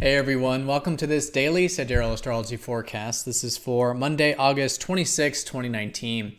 Hey everyone, welcome to this daily Sidereal Astrology forecast. This is for Monday, August 26, 2019.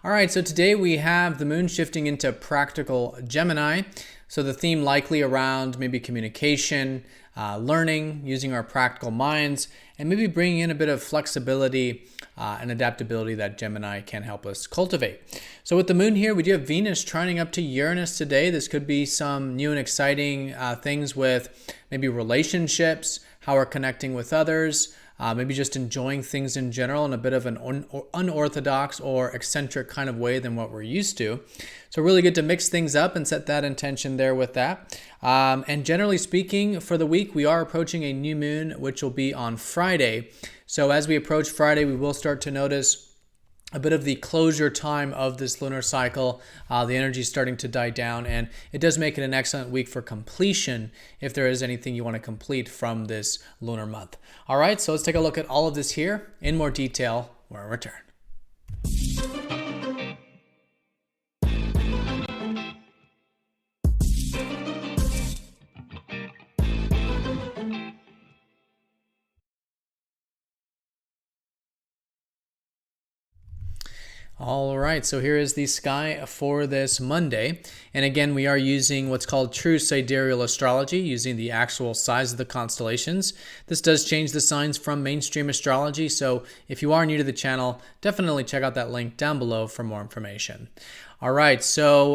All right, so today we have the moon shifting into practical Gemini. So the theme likely around maybe communication, learning, using our practical minds, and maybe bringing in a bit of flexibility and adaptability that Gemini can help us cultivate. So with the moon here, we do have Venus trining up to Uranus today. This could be some new and exciting things with maybe relationships, how we're connecting with others, maybe just enjoying things in general in a bit of an unorthodox or eccentric kind of way than what we're used to. So really good to mix things up and set that intention there with that. And generally speaking, for the week, we are approaching a new moon, which will be on Friday. So as we approach Friday, we will start to notice a bit of the closure time of this lunar cycle. The energy is starting to die down, and it does make it an excellent week for completion if there is anything you want to complete from this lunar month. All right, so let's take a look at all of this here in more detail when we return. All right, so here is the sky for this Monday. And again, we are using what's called true sidereal astrology, using the actual size of the constellations. This does change the signs from mainstream astrology, so if you are new to the channel, definitely check out that link down below for more information. All right, so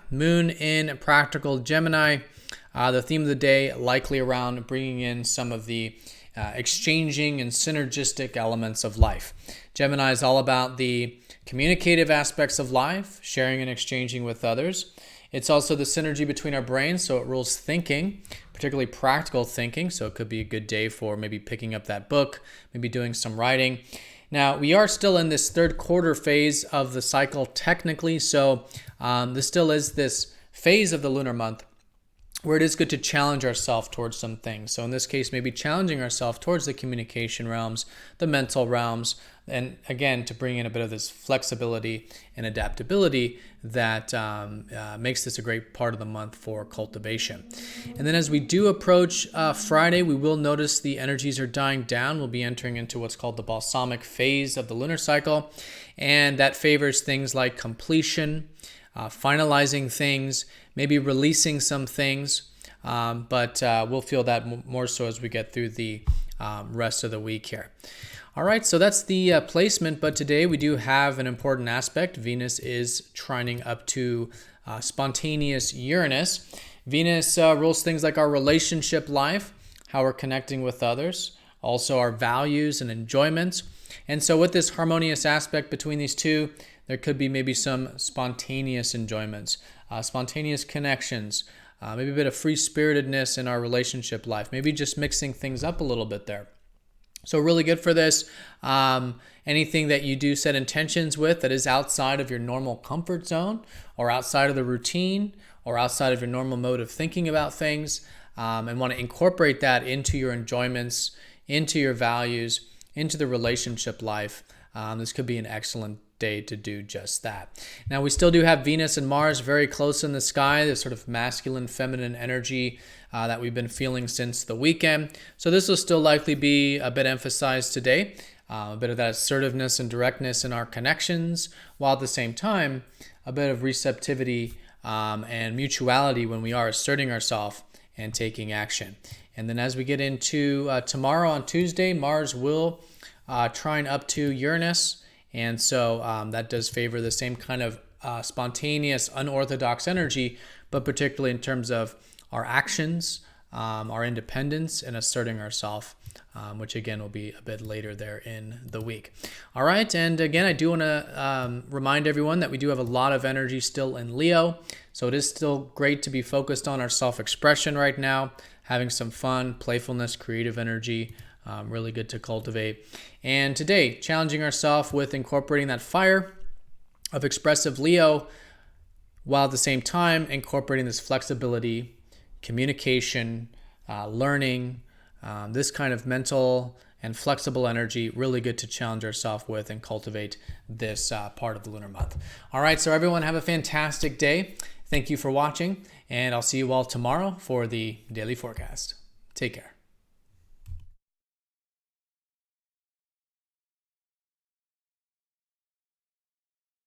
moon in practical Gemini. The theme of the day likely around bringing in some of the exchanging and synergistic elements of life. Gemini is all about the communicative aspects of life, sharing and exchanging with others. It's also the synergy between our brains, so it rules thinking, particularly practical thinking. So it could be a good day for maybe picking up that book, maybe doing some writing. Now, we are still in this third quarter phase of the cycle technically, so this still is this phase of the lunar month where it is good to challenge ourselves towards some things. So in this case, maybe challenging ourselves towards the communication realms, the mental realms, and again, to bring in a bit of this flexibility and adaptability that makes this a great part of the month for cultivation. And then as we do approach Friday, we will notice the energies are dying down. We'll be entering into what's called the balsamic phase of the lunar cycle, and that favors things like completion, finalizing things, maybe releasing some things, but we'll feel that more so as we get through the rest of the week here. All right, so that's the placement, but today we do have an important aspect. Venus is trining up to spontaneous Uranus. Venus rules things like our relationship life, how we're connecting with others, also our values and enjoyments. And so with this harmonious aspect between these two, there could be maybe some spontaneous enjoyments, spontaneous connections, maybe a bit of free-spiritedness in our relationship life, maybe just mixing things up a little bit there. So really good for this. Anything that you do set intentions with that is outside of your normal comfort zone or outside of the routine or outside of your normal mode of thinking about things, and want to incorporate that into your enjoyments, into your values, into the relationship life. This could be an excellent day to do just that. Now, we still do have Venus and Mars very close in the sky, this sort of masculine, feminine energy that we've been feeling since the weekend. So this will still likely be a bit emphasized today, a bit of that assertiveness and directness in our connections, while at the same time, a bit of receptivity and mutuality when we are asserting ourselves and taking action. And then as we get into tomorrow on Tuesday, Mars will trine up to Uranus. And so that does favor the same kind of spontaneous, unorthodox energy, but particularly in terms of our actions, our independence, and asserting ourselves, which again will be a bit later there in the week. All right, and again, I do want to remind everyone that we do have a lot of energy still in Leo, so it is still great to be focused on our self-expression right now, having some fun, playfulness, creative energy. Really good to cultivate. And today, challenging ourselves with incorporating that fire of expressive Leo, while at the same time incorporating this flexibility, communication, learning, this kind of mental and flexible energy. Really good to challenge ourselves with and cultivate this part of the lunar month. All right, so everyone have a fantastic day. Thank you for watching, and I'll see you all tomorrow for the daily forecast. Take care.